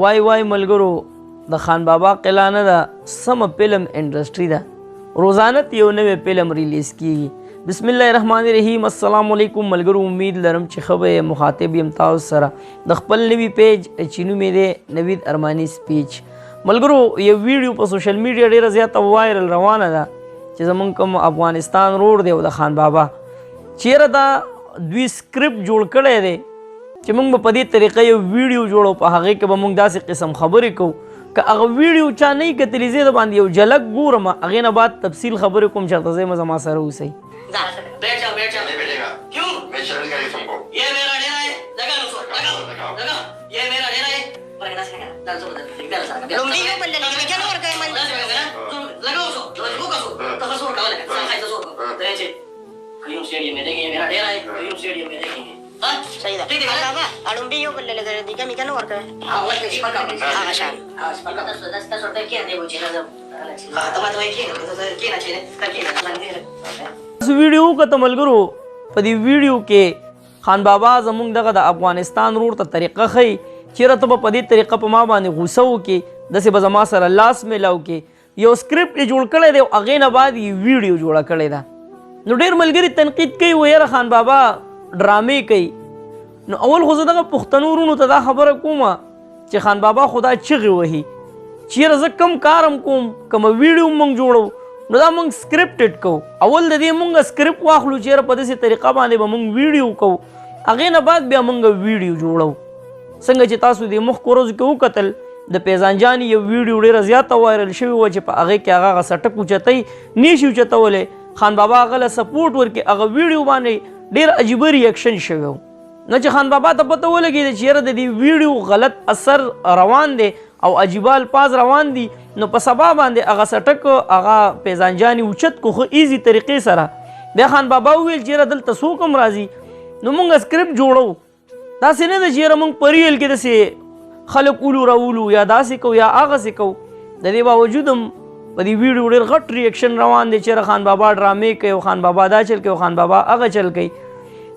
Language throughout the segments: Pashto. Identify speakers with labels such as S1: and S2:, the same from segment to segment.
S1: وای وای ملګرو د خان بابا قلعه نه ده سم فلم انډسټری ده روزانه یو نوی فلم ریلیز کیږي بسم الله الرحمن الرحیم السلام علیکم ملګرو امید لرم چې خبره مخاطب یم تاسو سره د خپل نوی پیج چې نوم یې دی نوید ارمانی سپیچ ملګرو یو ویډیو په سوشل میډیا ډیره زیاته وایرل روانه ده چې زمونږ کوم افغانستان روډ دی د خان بابا چیرې دا دوی سکرپټ جوړ کړی دی چې موږ په دې طریقه یو ویډیو جوړو په هغې کې به موږ داسې قسم خبرې کوو که هغه ویډیو چا نه وي کتلی زه د باندې یو جلک ګورم هغې نه بعد تفصیل خبرې کوم چېرته ځئ زما سره اوسئ
S2: صحیح ده هغه اړومبي یو بل لګره دي کمی کنه ورکه ورته شي پکا هغه شان پکا تاسو ته کې دی و چې راځم ته ما ته کې نه چې
S1: تاسو ویډیو وکړه ملګرو په دې ویډیو کې خان بابا زموږ دغه د افغانستان روډ ته طریقه ښیي چېرته ته به په دې طریقه په ما باندې غوسه وکړې داسې به زما سره لاس میلاو کې یو سکرپټ یې جوړ کړی دی او هغې نه بعد یې ویډیو جوړه کړې ده نو ډېر ملګري تنقید کوي و یاره خان بابا ډرامې کوي نو اول خو زه دغه پښتنو وروڼو ته دا خبره کوم چې خان بابا خو دا چغې وهي چیرې زه کم کارم کوم کومه ویډیو موږ جوړو نو دا موږ سکرپټډ کوو اول د دې موږ سکرپټ واخلو چیرې په داسې طریقه باندې به موږ ویډیو کوو هغې نه بعد بیا موږ ویډیو جوړو څنګه چې تاسو د مخکې ورځو کې وکتل د پیزان جان یو ویډیو ډېره زیاته وایرل شوې وه چې په هغې کې هغه سټک اوچتئ نه شي اوچتولی خان بابا هغه له سپورټ ورکړي هغه ویډیو باندې ډېر عجیبه ریاکشن شوی و نو چې خان بابا ته پته ولګېده چې یاره د دې ویډیو غلط اثر روان دی او عجیبه الفاظ روان دي نو په سبا باندې هغه سټک هغه پیزان جانې اوچت کو خو ایزي طریقې سره بیا خان بابا وویل چې یاره دلته څوک هم راځي نو موږ سکرپټ جوړو داسې نه ده چې یاره موږ په ریل کې داسې خلک اولو راولو یا داسې کوو یا هغسې کوو د دې باوجود هم په دې ویډیو ډېر غټ ریاکشن روان دی چې خان بابا ډرامې کوي او خان بابا دا چل کوي او خان بابا هغه چل کوي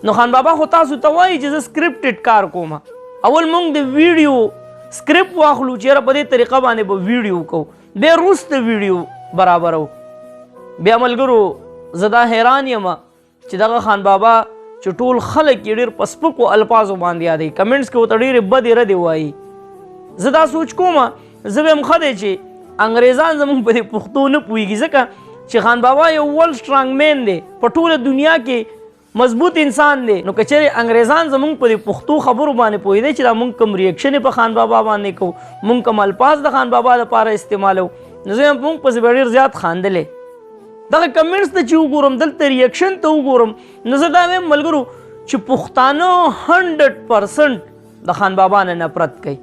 S1: نو خان بابا خو تاسو ته وایي چې زه سکرپټډ کار کوم اول موږ د ویډیو سکرپټ واخلو چې په دې طریقه باندې به ویډیو کوو بیا وروسته ویډیو برابرو بیا ملګرو زه دا حیران یم چې دغه خان بابا چې ټول خلک یې ډېر په سپکو الفاظو باندې یادوي کمنټس کې ورته ډېرې بدې ردې وایي زه دا سوچ کوم زه به هم ښه دی چې انګریزان زموږ په دې پښتو نه پوهېږي ځکه چې خان بابا یو ورلډ سټرانګ مین دی په ټوله دنیا کې مضبوط انسان دی نو که چېرې انګریزان زموږ په دې پښتو خبرو باندې پوهېدی چې دا موږ کوم ریاکشن یې په خان بابا باندې کوو موږ کوم الفاظ د خان بابا دپاره استعمالو نو زه هم موږ پسې به ډېر زیات خاندلی دغه کمنټس ته چې وګورم دلته ریاکشن ته وګورم نو زه دا وایم ملګرو چې پښتانه 100% د خان بابا نه نفرت کوي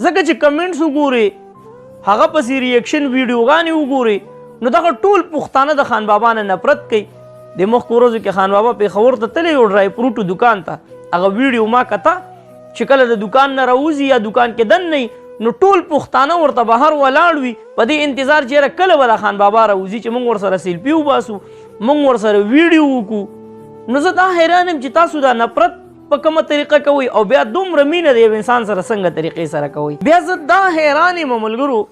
S1: ځکه چې کمنټس وګورئ هغه پسې ریاکشن ویډیوګانې وګورئ نو دغه ټول پښتانه د خان بابا نه نفرت کوي د مخکې ورځو کې خان بابا پېښور ته تللی و ډرای فروټو دکان ته هغه ویډیو ما کته چې کله د دکان نه راوځي یا دکان کې دننه نو ټول پښتانه ورته بهر ولاړ وي په دې انتظار چې یاره کله به د خان بابا راوځي چې موږ ورسره سیلفي وباسو موږ ورسره ویډیو وکړو نو زه دا حیران یم چې تاسو دا نفرت په کومه طریقه کوئ او بیا دومره مینه د یو انسان سره څنګه طریقې سره کوئ بیا زه دا حیران یم ملګرو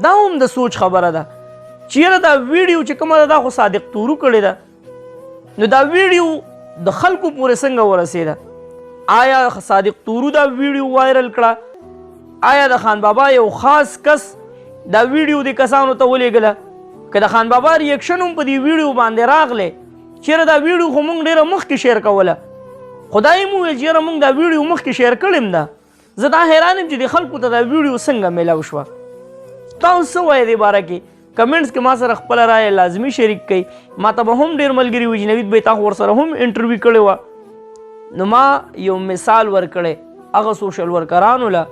S1: دا هم د سوچ خبره ده چې یاره دا ویډیو چې کومه ده دا خو صادق تورو کړې ده نو دا ویډیو د خلکو پورې څنګه ورسېده آیا صادق تورو دا ویډیو وایرل کړه آیا د خان بابا یو خاص کس دا ویډیو د کسانو ته ولېږله که د خان بابا ریاکشن هم په دې ویډیو باندې راغلی چېرې دا ویډیو خو موږ ډېره مخکې شیر کوله خدای مو ویل چې یاره موږ دا ویډیو مخکې شیر کړې ده زه دا حیران یم چې د خلکو ته دا ویډیو څنګه میلاو شوه تاسو څه وایې دې باره کې کمنټس کې ما سره خپله رایه لازمي شریک کړئ ما ته به هم ډېر ملګري وي چې نوید بھئ تا خو ورسره هم انټرویو کړې وه نو ما یو مثال ورکړی هغه سوشل ورکرانو له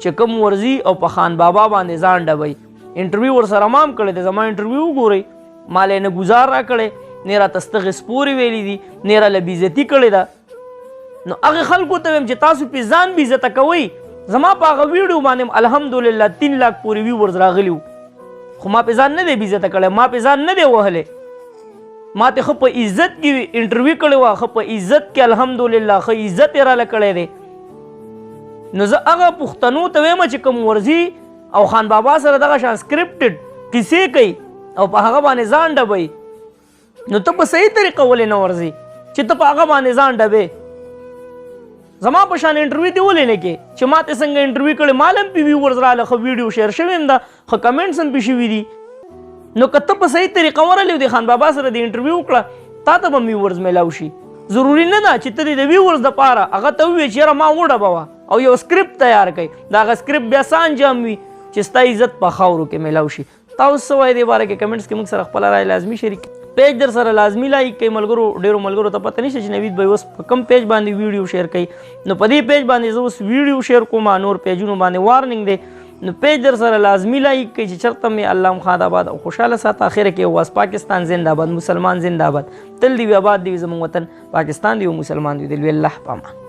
S1: چې کوم ورځي او په خان بابا باندې ځان ډبوي انټرویو ورسره ما هم کړی دی زما انټرویو وګورئ ما له یې نه ګزار را کړی نه راته ستغې سپورې ویلي دي نه راله بېعزتي کړې ده نو هغې خلکو ته ویم چې تاسو پې ځان بېعزته کوئ زما په هغه ویډیو باندې الحمدلله 3 لاک پورې ویورز راغلي وو خو ما پې ځان نه دی بېعزته کړی ما پې ځان نه دی وهلی ما ته ښه په عزت کې انټرویو کړې وه ښه په عزت کې الحمدلله ښه عزت یې راله کړی دی نو زه هغه پښتنو ته وایم چې کوم ورځي او خان بابا سره دغه شان سکرپټډ کیسې کوي او په هغه باندې ځان ډبوي نو ته په صحیح طریقه ولې نه ورځي چې ته په هغه باندې ځان ډبې زما په شان انټرویو دی ولې نه کې چې ما ته څنګه انټرویو کړې مالم پی ویورز راله خو ویډیو شیر شوی هم ده خو کمنټس هم پې شوي دي نو که ته په صحیح طریقه ورغلی د خان بابا سره د انټرویو وکړه تا ته به ویورز میلاو شي ضروري نه ده چې ته د ویورز دپاره هغه ته ووایې چې یاره ما وډبوه او یو سکرپټ تیار کړئ د هغه سکرپټ بیا څه انجام وي چې ستا عزت په خاورو کې میلاو شي تاسو څه وایئ دې باره کې کمنټس کې موږ سره خپله رایه لازمي شریک پیج در سره لازمي لایک کوي ملګرو ډیرو ملګرو ته پته نشته چې نوید بھائی اوس په کوم پیج باندې ویډیو شیر کوي نو په دې پیج باندې زه اوس ویډیو شیر کوم نور پیجونو باندې وارننګ دی نو پیج در سره لازمي لایک کوي چې چرته مې الله مخاد آباد او خوشحاله ساته اخره کې واس پاکستان زنده باد مسلمان زنده باد تل دی آباد دی زموږ وطن پاکستان دی او مسلمان دی الله پامان